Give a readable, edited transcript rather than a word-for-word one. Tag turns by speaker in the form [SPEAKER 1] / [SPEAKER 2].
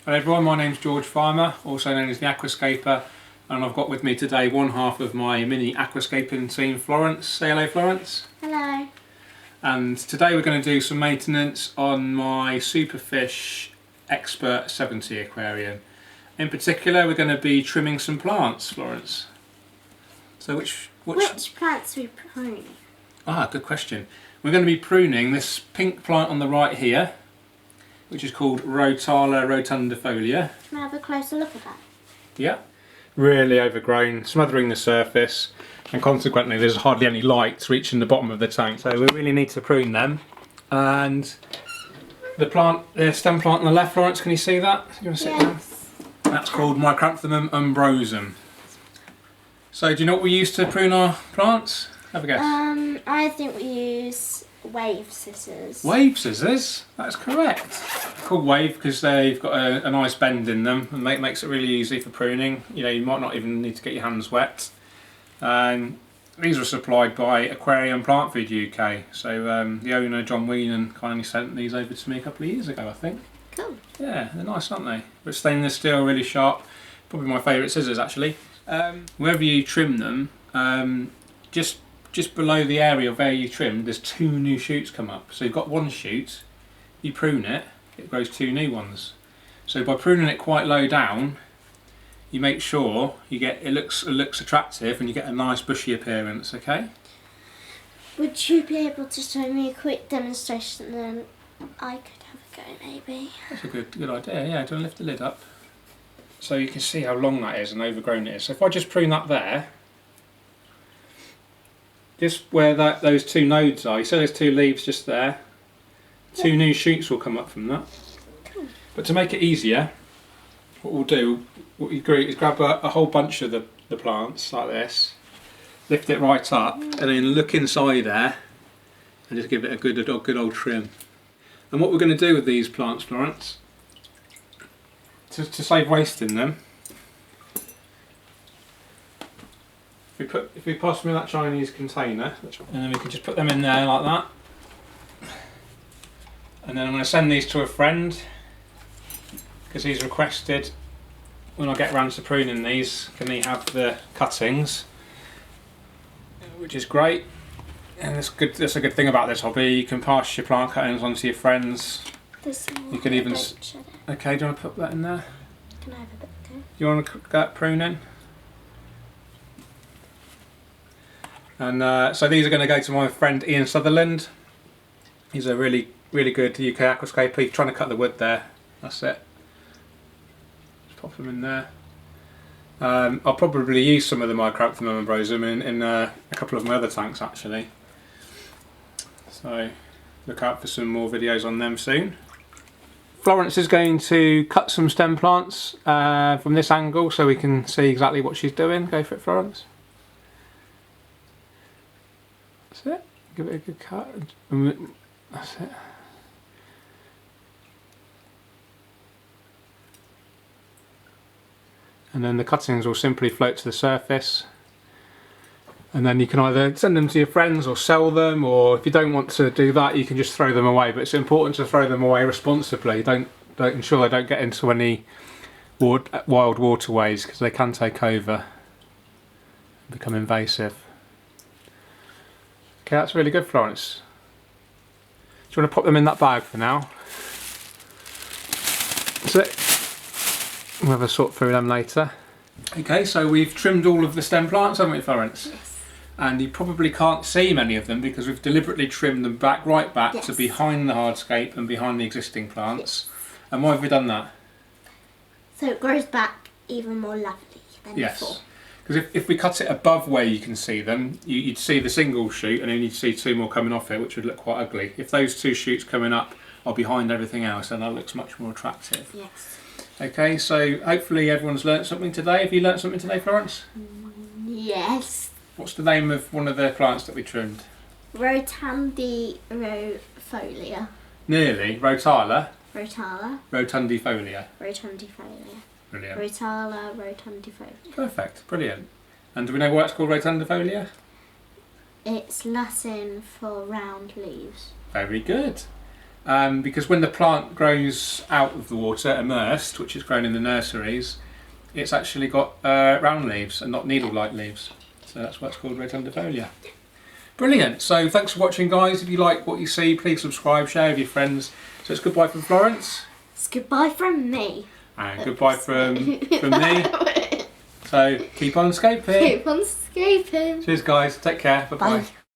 [SPEAKER 1] Hello everyone, my name's George Farmer, also known as the Aquascaper, and I've got with me today one half of my mini aquascaping team, Florence. Say hello, Florence.
[SPEAKER 2] Hello.
[SPEAKER 1] And today we're going to do some maintenance on my Superfish Expert 70 aquarium. In particular, we're going to be trimming some plants, Florence. So which
[SPEAKER 2] plants are we pruning?
[SPEAKER 1] Good question. We're going to be pruning this pink plant on the right here, which is called Rotala rotundifolia.
[SPEAKER 2] Can I have a closer look at that?
[SPEAKER 1] Yeah. Really overgrown, smothering the surface, and consequently there's hardly any light reaching the bottom of the tank. So we really need to prune them. And the stem plant on the left, Florence, can you see that? You want to sit down? That's called Micranthemum umbrosum. So do you know what we use to prune our plants? Have a guess.
[SPEAKER 2] I think we use wave scissors.
[SPEAKER 1] Wave scissors? That's correct. Called wave because they've got a nice bend in them and makes it really easy for pruning. You know, you might not even need to get your hands wet. These were supplied by Aquarium Plant Food UK. So the owner, John Weenan, kindly sent these over to me a couple of years ago, I think. Cool. Yeah, they're nice, aren't they? But stainless steel, really sharp. Probably my favourite scissors, actually. Wherever you trim them, just below the area where you trimmed, there's 2 new shoots come up. So you've got one shoot, you prune it, it grows 2 new ones. So by pruning it quite low down, you make sure you get it looks attractive and you get a nice bushy appearance. Okay.
[SPEAKER 2] Would you be able to show me a quick demonstration, and then I could have a go, maybe?
[SPEAKER 1] That's a good idea. Yeah. Do you want to lift the lid up so you can see how long that is and overgrown it is? So if I just prune that there. Just where those 2 nodes are, you see those 2 leaves just there? 2 new shoots will come up from that. Cool. But to make it easier, what we'll do, what you do is grab a whole bunch of the plants like this, lift it right up, and then look inside there and just give it a good old trim. And what we're going to do with these plants, Florence, to save waste in them, if we pass me that Chinese container, and then we can just put them in there like that. And then I'm going to send these to a friend because he's requested, when I get round to pruning these, can he have the cuttings, which is great. And that's good. That's a good thing about this hobby. You can pass your plant cuttings on to your friends. You can even. Okay, do you want to put that in there?
[SPEAKER 2] Can I have a bit too?
[SPEAKER 1] Do you want to get pruning? And so these are going to go to my friend Ian Sutherland. He's a really good UK aquascaper. He's trying to cut the wood there. That's it. Just pop them in there. I'll probably use some of the Micranthemum umbrosum in a couple of my other tanks actually. So look out for some more videos on them soon. Florence is going to cut some stem plants from this angle so we can see exactly what she's doing. Go for it, Florence. That's it. Give it a good cut. That's it. And then the cuttings will simply float to the surface. And then you can either send them to your friends or sell them, or if you don't want to do that, you can just throw them away. But it's important to throw them away responsibly. Don't ensure they don't get into any wild waterways because they can take over and become invasive. Okay, that's really good, Florence. Do you want to pop them in that bag for now? That's it. We'll have a sort through them later. Okay, so we've trimmed all of the stem plants, haven't we, Florence?
[SPEAKER 2] Yes.
[SPEAKER 1] And you probably can't see many of them because we've deliberately trimmed them right back to behind the hardscape and behind the existing plants. Yes. And why have we done that?
[SPEAKER 2] So it grows back even more lovely than before.
[SPEAKER 1] Because if we cut it above where you can see them, you'd see the single shoot and then you'd see 2 more coming off it, which would look quite ugly. If those 2 shoots coming up are behind everything else, then that looks much more attractive. Yes. Okay, so hopefully everyone's learnt something today. Have you learnt something today, Florence?
[SPEAKER 2] Yes.
[SPEAKER 1] What's the name of one of the plants that we trimmed?
[SPEAKER 2] Rotundifolia.
[SPEAKER 1] Nearly. Rotala.
[SPEAKER 2] Rotala.
[SPEAKER 1] Rotundifolia.
[SPEAKER 2] Rotundifolia.
[SPEAKER 1] Brilliant.
[SPEAKER 2] Rotala rotundifolia.
[SPEAKER 1] Perfect. Brilliant. And do we know why it's called rotundifolia?
[SPEAKER 2] It's Latin for round leaves.
[SPEAKER 1] Very good. because when the plant grows out of the water, immersed, which is grown in the nurseries, it's actually got round leaves and not needle-like leaves. So that's why it's called red undifolia. Brilliant. So thanks for watching, guys. If you like what you see, please subscribe, share with your friends. So it's goodbye from Florence.
[SPEAKER 2] It's goodbye from me.
[SPEAKER 1] And goodbye from me. So keep on scaping.
[SPEAKER 2] Keep on scaping.
[SPEAKER 1] Cheers, guys. Take care. Bye-bye.
[SPEAKER 2] Bye.